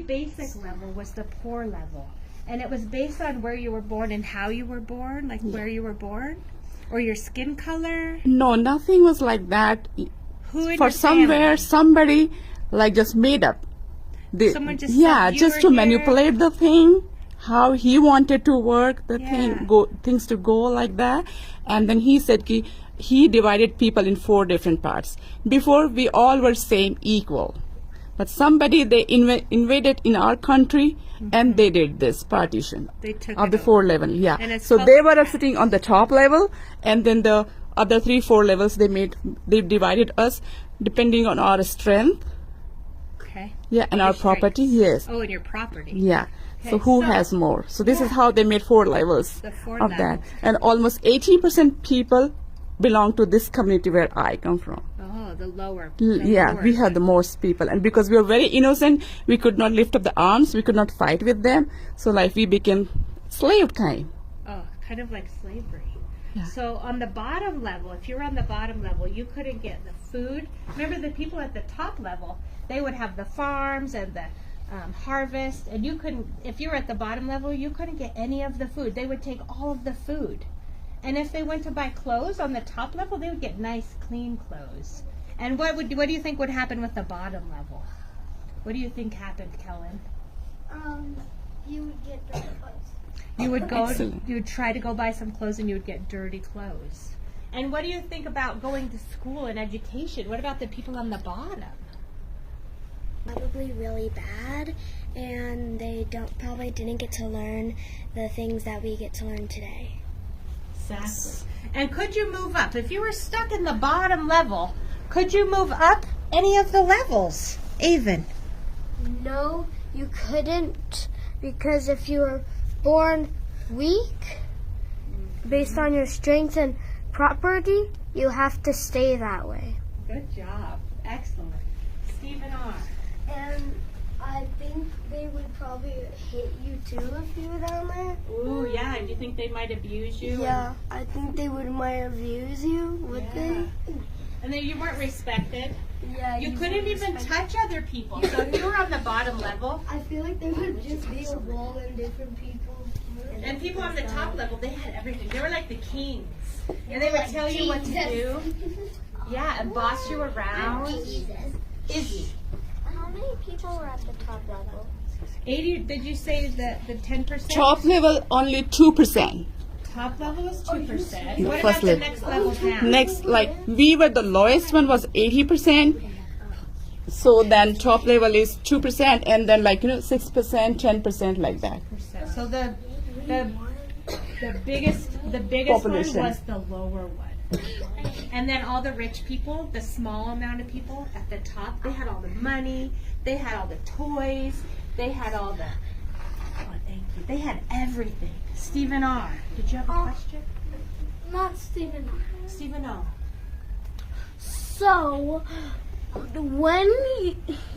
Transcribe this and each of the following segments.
basic level was the poor level. And it was based on where you were born and how you were born, like where you were born? Or your skin color? No, nothing was like that. Who in For your somewhere, family? somebody like just made up. Someone just yeah, said, "You just were to here." manipulate the thing, how he wanted to work the Yeah. things to go like that. And then he said he divided people in 4 different parts. Before we all were same equal. But somebody, they invaded in our country and they did this partition They took of it the over. 4 level. Yeah. And it's So called they were track. sitting on the top level, and then the other 3-4 levels they divided us depending on our strength. Okay. Yeah, and our Your property. strengths. Yes. Oh, and your property. Yeah. So Okay, who so- has more? So this is how they made 4 levels The 4 of levels. that. And almost 80% people belong to this community where I come from. Oh, the lower. Yeah, we have the most people. And because we were very innocent, we could not lift up the arms, we could not fight with them. So like we became slave kind. Oh, kind of like slavery. Yeah. So on the bottom level, if you were on the bottom level, you couldn't get the food. Remember, the people at the top level, they would have the farms and the harvest, and you couldn't. If you were at the bottom level, you couldn't get any of the food. They would take all of the food. And if they went to buy clothes on the top level, they would get nice, clean clothes. And what do you think would happen with the bottom level? What do you think happened, Kellen? You would get dirty clothes. You would go. Excellent. You would try to go buy some clothes, and you would get dirty clothes. And what do you think about going to school and education? What about the people on the bottom? Probably really bad, and they probably didn't get to learn the things that we get to learn today. Exactly. And could you move up if you were stuck in the bottom level? Could you move up any of the levels, even? No, you couldn't, because if you were born weak, based on your strength and property, you have to stay that way. Good job. Excellent. Stephen R. And I think they would probably hit you too if you were down there. Ooh, yeah. Do you think they might abuse you? Yeah, I think they might abuse you, would Yeah. And then you weren't respected. they? Yeah. You couldn't even touch other people. So if you were on the bottom level, I feel like there would just be a wall and different people. and people on the top level, they had everything. They were like the kings. And they would tell you what to do. Yeah, and boss you around. Izzy. How many people were at the top level? 80, did you say the 10%? Top level only 2%. Top level is 2%. Yeah, What first about the level. next level down? Next, like we were the lowest one was 80%. So then top level is 2%, and then 6%, 10% like that. So the biggest Population. one was the lower one. And then all the rich people, the small amount of people at the top, they had all the money, they had all the toys, they had all the, oh, thank you. They had everything. Stephen R., did you have a question? Not Stephen. Stephen O. So, when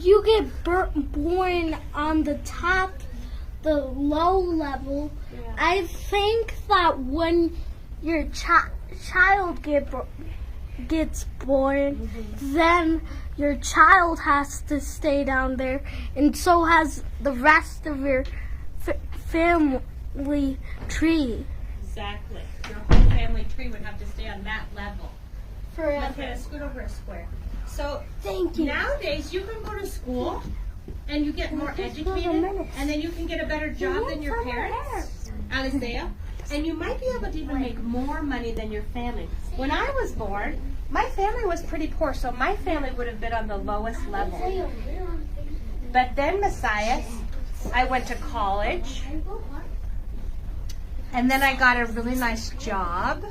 you get born on the top, the low level, I think that when your child gets born, then your child has to stay down there, and so has the rest of your family tree. Exactly. Your whole family tree would have to stay on that level. Forever. Okay, let's scoot over a square. So Thank you. nowadays you can go to school and you get more educated, and then you can get a better job than your parents, Alizea, and you might be able to even make more money than your family. When I was born, my family was pretty poor, so my family would have been on the lowest level. But then, Messiah, I went to college, and then I got a really nice job.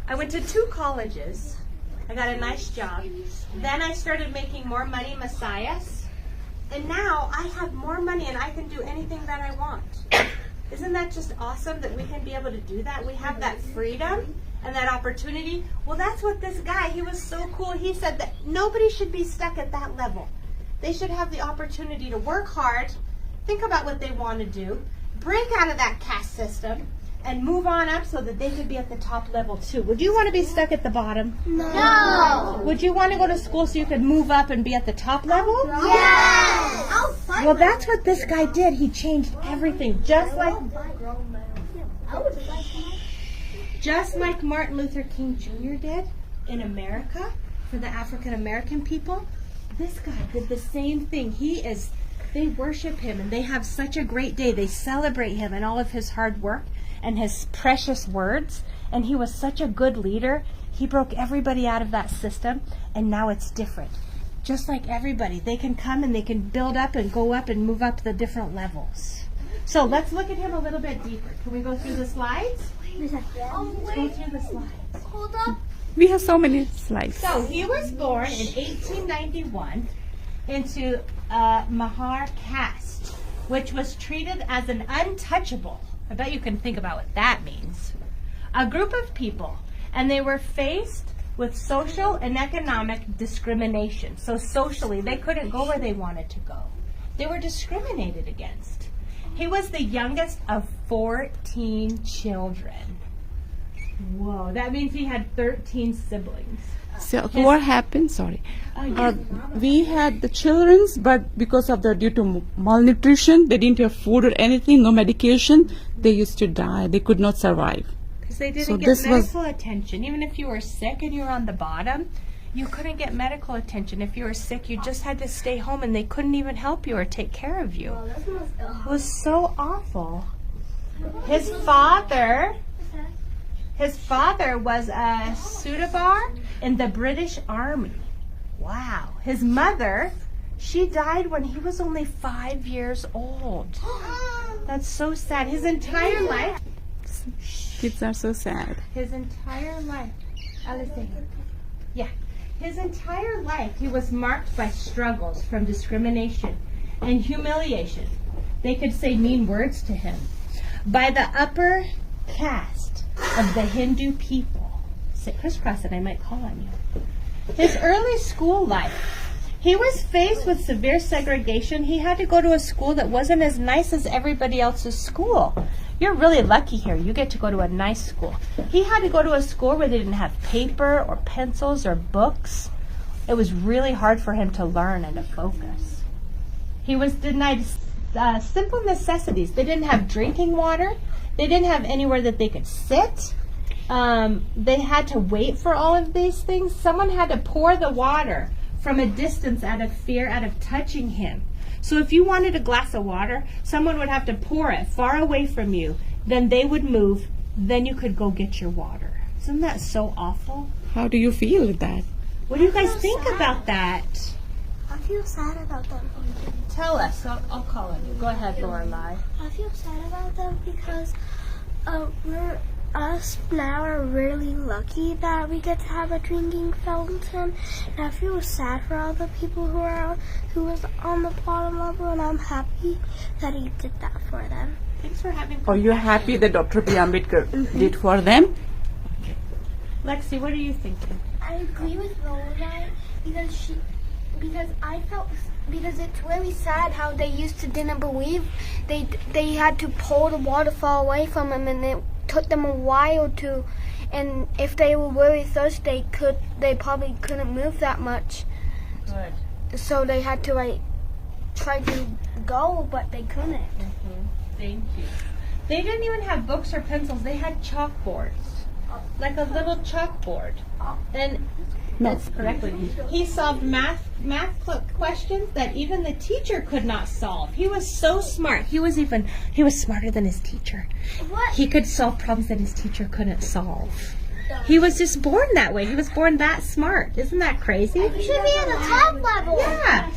I went to 2 colleges. I got a nice job. Then I started making more money, Messiah. And now I have more money and I can do anything that I want. Isn't that just awesome that we can be able to do that? We have that freedom and that opportunity. Well, that's what this guy, he was so cool. He said that nobody should be stuck at that level. They should have the opportunity to work hard, think about what they want to do, break out of that caste system, and move on up so that they could be at the top level too. Would you want to be stuck at the bottom? No. Would you want to go to school so you could move up and be at the top level? Yes. Well, that's what this guy did. He changed everything, just like Martin Luther King Jr. did in America for the African American people. This guy did the same thing. They worship him and they have such a great day. They celebrate him and all of his hard work and his precious words. And he was such a good leader. He broke everybody out of that system, and now it's different. Just like everybody, they can come and they can build up and go up and move up the different levels. So let's look at him a little bit deeper. Can we go through the slides? Let's go through the slides. Hold up. We have so many slides. So he was born in 1891 into a Mahar caste, which was treated as an untouchable. I bet you can think about what that means. A group of people, and they were faced with social and economic discrimination. So socially, they couldn't go where they wanted to go. They were discriminated against. He was the youngest of 14 children. Whoa, that means he had 13 siblings. So what happened? Sorry. We had the children's, but because of due to malnutrition, they didn't have food or anything, no medication. They used to die. They could not survive. Because they didn't So get this was- medical attention. Even if you were sick and you were on the bottom, you couldn't get medical attention. If you were sick, you just had to stay home and they couldn't even help you or take care of you. It was so awful. His father was a Sudabar in the British Army. Wow. His mother, she died when he was only 5 years old. That's so sad. His entire life, Kids are so sad. his entire life he was marked by struggles from discrimination and humiliation. They could say mean words to him by the upper caste of the Hindu people. Sit crisscross and I might call on you. His early school life, he was faced with severe segregation. He had to go to a school that wasn't as nice as everybody else's school. You're really lucky here. You get to go to a nice school. He had to go to a school where they didn't have paper or pencils or books. It was really hard for him to learn and to focus. He was denied simple necessities. They didn't have drinking water. They didn't have anywhere that they could sit. They had to wait for all of these things. Someone had to pour the water from a distance out of fear, out of touching him. So if you wanted a glass of water, someone would have to pour it far away from you. Then they would move. Then you could go get your water. Isn't that so awful? How do you feel with that? What do you guys think about that? I feel sad about them. Tell us. I'll call on you. Go ahead, Lorelai. I feel sad about them because us now are really lucky that we get to have a drinking fountain. And I feel sad for all the people who was on the bottom level, and I'm happy that he did that for them. Thanks for having Are you happy that Dr. B. Ambedkar did for them? Lexi, what are you thinking? I agree with Lorelai because it's really sad how they used to didn't believe they had to pull the water far away from them, and it took them a while to, and if they were really thirsty they probably couldn't move that much, Good. so they had to try to go, but they couldn't. Thank you. They didn't even have books or pencils. They had chalkboards, like a little chalkboard. And that's correctly. He solved math questions that even the teacher could not solve. He was so smart. He was smarter than his teacher. What? He could solve problems that his teacher couldn't solve. He was just born that way. He was born that smart. Isn't that crazy? He should be at the top level. Yeah.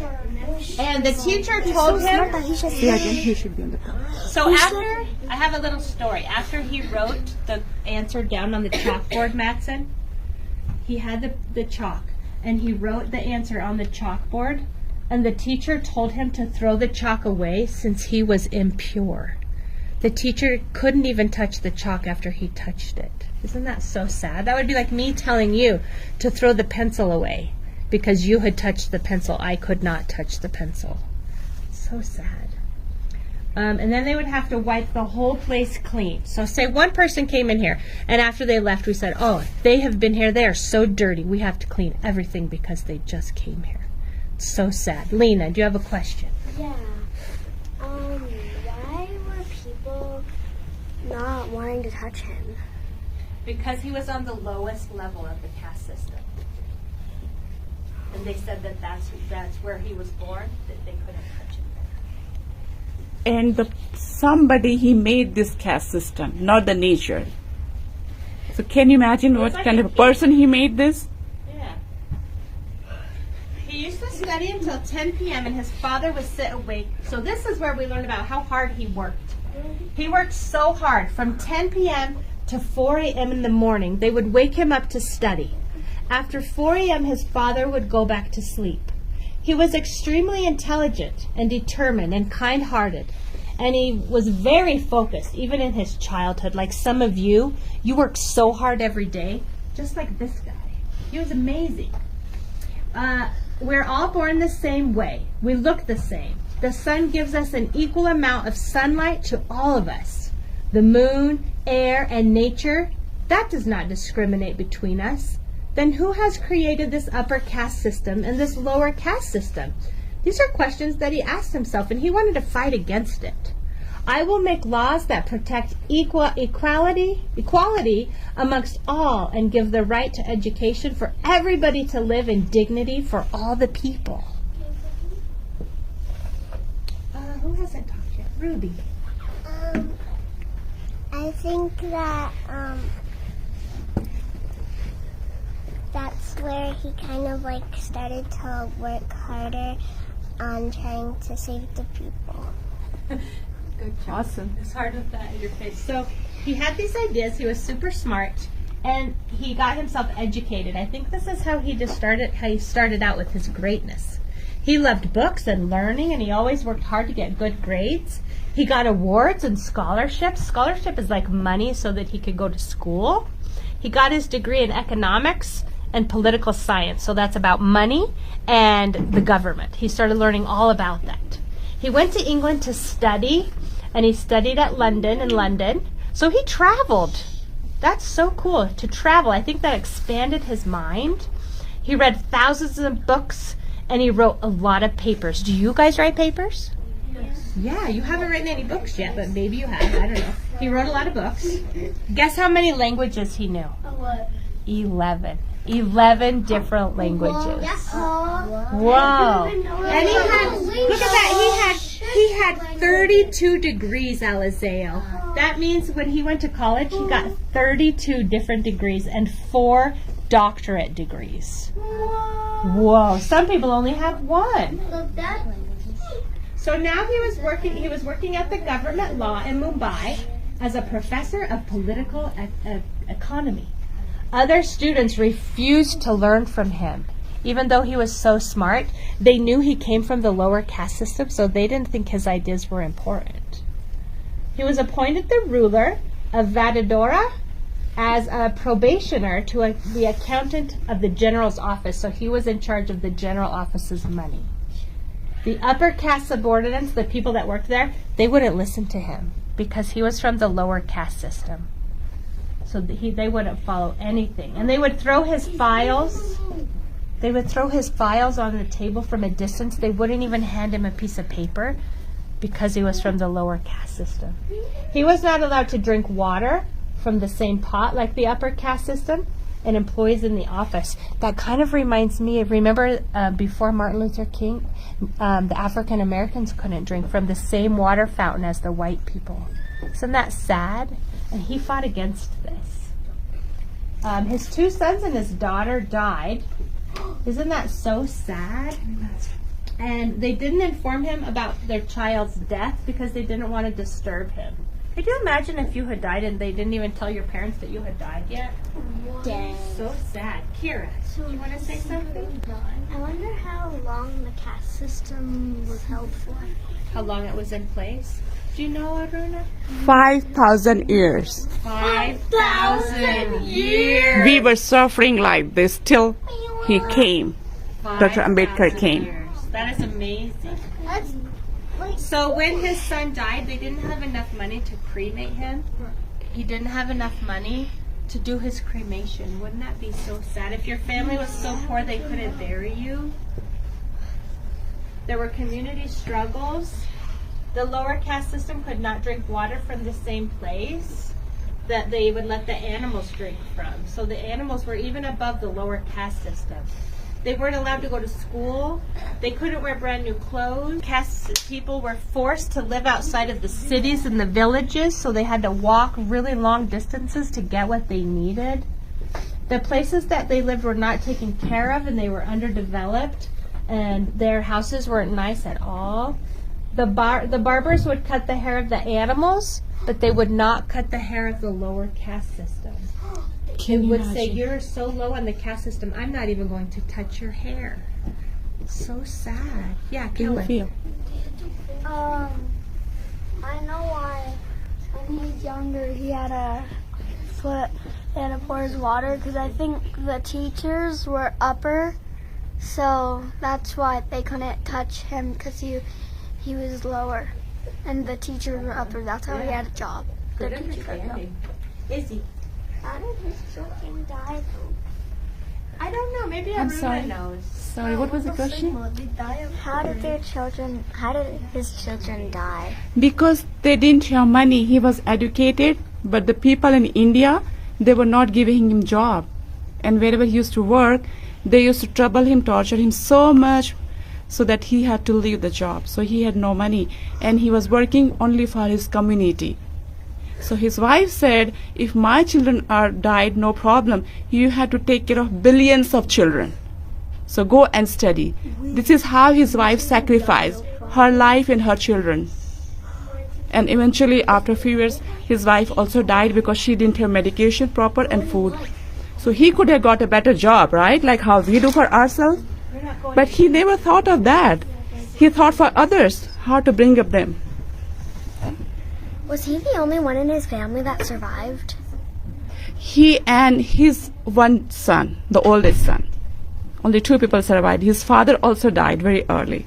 And the teacher told him. Yeah, again, he should be on the top. So after, I have a little story. After he wrote the answer down on the chalkboard, Matson, he had the chalk, and he wrote the answer on the chalkboard, and the teacher told him to throw the chalk away since he was impure. The teacher couldn't even touch the chalk after he touched it. Isn't that so sad? That would be like me telling you to throw the pencil away because you had touched the pencil. I could not touch the pencil. So sad. And then they would have to wipe the whole place clean. So say one person came in here, and after they left, we said, oh, they have been here. They are so dirty. We have to clean everything because they just came here. It's so sad. Lena, do you have a question? Yeah. Why were people not wanting to touch him? Because he was on the lowest level of the caste system. And they said that that's where he was born, that they couldn't touch him there. And somebody, he made this caste system, not the nature. So can you imagine what like kind a of person he made this? Yeah. He used to study until 10 p.m. and his father would sit awake. So this is where we learn about how hard he worked. He worked so hard from 10 p.m. to 4 a.m. in the morning. They would wake him up to study. After 4 a.m., his father would go back to sleep. He was extremely intelligent and determined and kind-hearted. And he was very focused, even in his childhood. Like some of you, you work so hard every day, just like this guy. He was amazing. We're all born the same way. We look the same. The sun gives us an equal amount of sunlight to all of us. The moon, air, and nature, that does not discriminate between us. Then who has created this upper caste system and this lower caste system? These are questions that he asked himself, and he wanted to fight against it. I will make laws that protect equality amongst all and give the right to education for everybody to live in dignity for all the people. Who hasn't talked yet? Ruby. I think that that's where he kind of like started to work harder on trying to save the people. Good job. Awesome. It's hard with that in your face. So he had these ideas. He was super smart, and he got himself educated. I think this is how he started out with his greatness. He loved books and learning, and he always worked hard to get good grades. He got awards and scholarships. Scholarship is like money so that he could go to school. He got his degree in economics and political science. So that's about money and the government. He started learning all about that. He went to England to study, and he studied at London. So he traveled. That's so cool, to travel. I think that expanded his mind. He read thousands of books, and he wrote a lot of papers. Do you guys write papers? Yes. Yeah, you haven't written any books yet, but maybe you have. I don't know. He wrote a lot of books. Guess how many languages he knew? What? 11. 11 different languages. Whoa. And he had, look at that, he had 32 degrees, Alizeo. That means when he went to college, he got 32 different degrees and 4 doctorate degrees. Whoa. Some people only have 1. So now he was working at the government law in Mumbai as a professor of political economy. Other students refused to learn from him. Even though he was so smart, they knew he came from the lower caste system, so they didn't think his ideas were important. He was appointed the ruler of Vadodara as a probationer to the accountant of the general's office, so he was in charge of the general office's money. The upper caste subordinates, the people that worked there, they wouldn't listen to him because he was from the lower caste system. So they wouldn't follow anything. And they would throw his files. They would throw his files on the table from a distance. They wouldn't even hand him a piece of paper because he was from the lower caste system. He was not allowed to drink water from the same pot like the upper caste system and employees in the office. That kind of reminds me of, remember before Martin Luther King, the African Americans couldn't drink from the same water fountain as the white people. Isn't that sad? And he fought against this. His 2 sons and his daughter died. Isn't that so sad? And they didn't inform him about their child's death because they didn't want to disturb him. Could you imagine if you had died and they didn't even tell your parents that you had died yet? Dang. So sad. Kira, you want to say something? I wonder how long the caste system was held for. How long it was in place? Do you know, Aruna? 5,000 years. 5,000 years. We were suffering like this till he came. Dr. Ambedkar 5,000 came. years. That is amazing. So when his son died, they didn't have enough money to cremate him. He didn't have enough money to do his cremation. Wouldn't that be so sad? If your family was so poor they couldn't bury you. There were community struggles. The lower caste system could not drink water from the same place that they would let the animals drink from. So the animals were even above the lower caste system. They weren't allowed to go to school. They couldn't wear brand new clothes. Caste people were forced to live outside of the cities and the villages, so they had to walk really long distances to get what they needed. The places that they lived were not taken care of, and they were underdeveloped, and their houses weren't nice at all. The barbers would cut the hair of the animals, but they would not cut the hair of the lower caste system. They would say, you're so low on the caste system, I'm not even going to touch your hair. So sad. Yeah, Kelly. feel? I know why when he's younger he had to pour his water, because I think the teachers were upper, so that's why they couldn't touch him, because he was lower, and the teachers were upper. That's how he had a job. Good understanding. Izzy. How did his children die? I don't know. Maybe I'm Aruna sorry. knows. Sorry, what was the question? How did his children die? Because they didn't have money. He was educated, but the people in India, they were not giving him job. And wherever he used to work, they used to trouble him, torture him so much, so that he had to leave the job. So he had no money, and he was working only for his community. So his wife said, if my children are died, no problem. You have to take care of billions of children. So go and study. This is how his wife sacrificed her life and her children. And eventually, after a few years, his wife also died because she didn't have medication proper and food. So he could have got a better job, right? Like how we do for ourselves. But he never thought of that. He thought for others, how to bring up them. Was he the only one in his family that survived? He and his one son, the oldest son. Only 2 people survived. His father also died very early.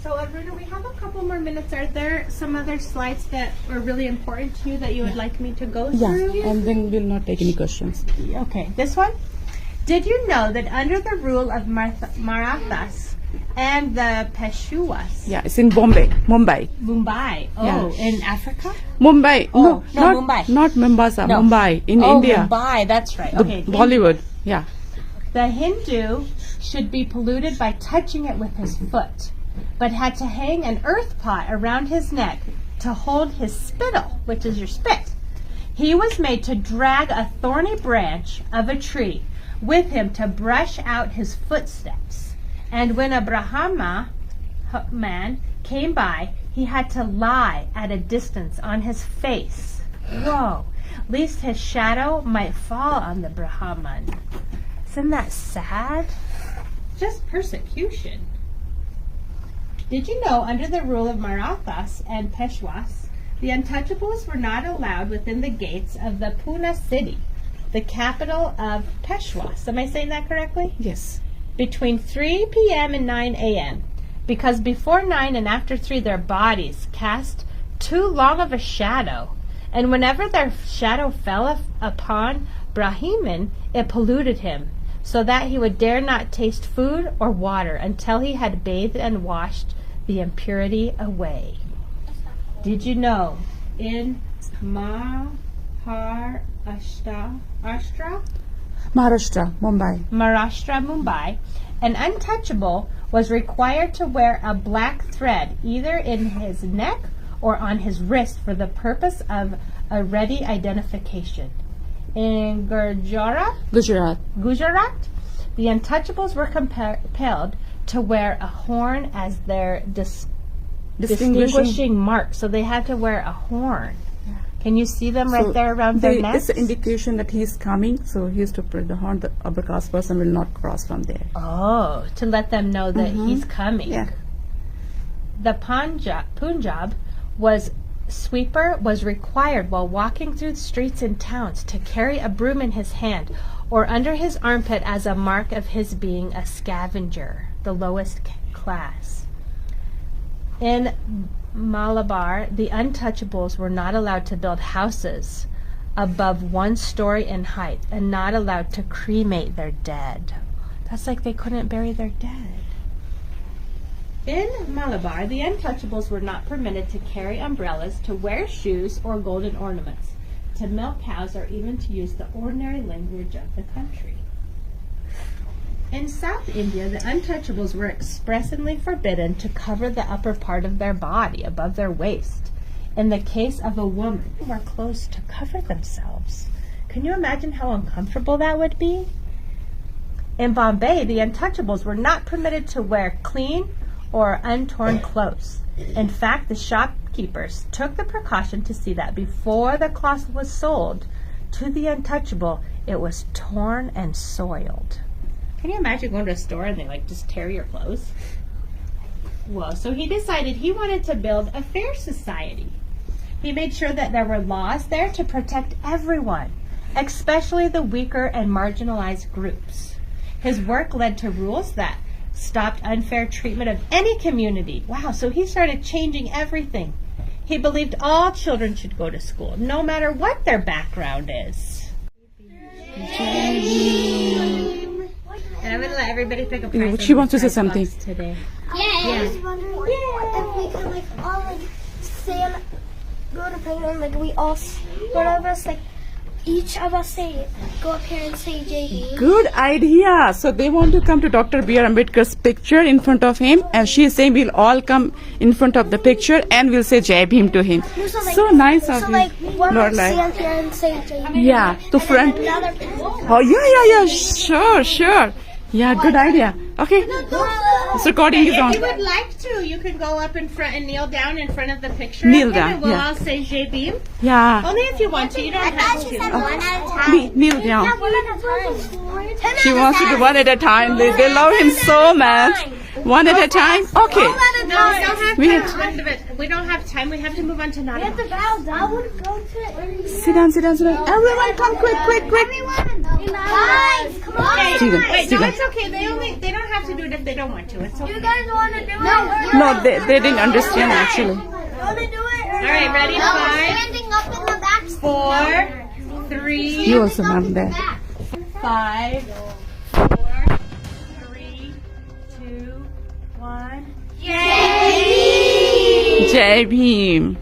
So, Aruna, we have a couple more minutes. Are there some other slides that are really important to you that you would like me to go through? And then we'll not take any questions. Okay, this one? Did you know that under the rule of Marathas and the Peshwas, Yeah, it's in Mumbai. Mumbai, in Africa? Mumbai. Oh, no, not Mumbai. Not Mombasa, No. Mumbai, in India. Mumbai, that's right. The Okay. Bollywood. Yeah. The Hindu should be polluted by touching it with his foot, but had to hang an earth pot around his neck to hold his spittle, which is your spit. He was made to drag a thorny branch of a tree with him to brush out his footsteps. And when a Brahma man came by, he had to lie at a distance on his face. Whoa, lest his shadow might fall on the Brahman. Isn't that sad? Just persecution. Did you know under the rule of Marathas and Peshwas, the untouchables were not allowed within the gates of the Pune city, the capital of Peshwas? Am I saying that correctly? Yes. Between 3 p.m. and 9 a.m. Because before 9 and after 3 their bodies cast too long of a shadow, and whenever their shadow fell upon Brahman, it polluted him, so that he would dare not taste food or water until he had bathed and washed the impurity away. Did you know in Maharashtra, Mumbai, an untouchable was required to wear a black thread either in his neck or on his wrist for the purpose of a ready identification. In Gujarat, the untouchables were compelled to wear a horn as their distinguishing mark. So they had to wear a horn. Can you see them right there around their necks? It's an indication that he's coming, so he has to put the horn. The upper caste person will not cross from there. Oh, to let them know that he's coming. Yeah. The Punjab sweeper was required while walking through the streets in towns to carry a broom in his hand or under his armpit as a mark of his being a scavenger, the lowest class. In Malabar, the untouchables were not allowed to build houses above 1 story in height and not allowed to cremate their dead. That's like they couldn't bury their dead. In Malabar, the untouchables were not permitted to carry umbrellas, to wear shoes or golden ornaments, to milk cows, or even to use the ordinary language of the country. In South India, the untouchables were expressly forbidden to cover the upper part of their body above their waist. In the case of a woman, who wore clothes to cover themselves. Can you imagine how uncomfortable that would be? In Bombay, the untouchables were not permitted to wear clean or untorn clothes. In fact, the shopkeepers took the precaution to see that before the cloth was sold to the untouchable, it was torn and soiled. Can you imagine going to a store and they just tear your clothes? Well, so he decided he wanted to build a fair society. He made sure that there were laws there to protect everyone, especially the weaker and marginalized groups. His work led to rules that stopped unfair treatment of any community. Wow, so he started changing everything. He believed all children should go to school, no matter what their background is. And I'm going to let everybody pick a prize. She wants to say something. Today. I was wondering if we could all say, go to Penguin, we all, one of us, each of us go up here and say Jai. Good idea. So they want to come to Dr. B.R. Ambedkar's picture in front of him, and she is saying we'll all come in front of the picture and we'll say Jai Bhim to him. So nice of you, one Lord of us Lai. stand here and say Jai. Yeah, to front. Another person. Oh, yeah. Sure. Yeah, good idea. Okay. This recording is If on. you would like to, you can go up in front and kneel down in front of the picture. Kneel of him, down, and we'll yeah. all say Jai Bhim. Yeah. Only if you want to. You don't have to. one at a time. Kneel down. One at a time. She wants to do one at a time. They love him so much. One at a time? Okay. No, we don't have We time. We don't have time. We have to move on to Nada. I would go to Sit down. Everyone come quick. Guys, come on. Steven, Wait, no, Steven. it's okay. They don't have to do it if they don't want to. It's okay. You guys want to do it? No, they didn't understand actually. Want to do it? All right, ready? 5, Standing up in the back. 4, 3, You also mom there. 5, 4, 3, 2, 1. Jai Bhim.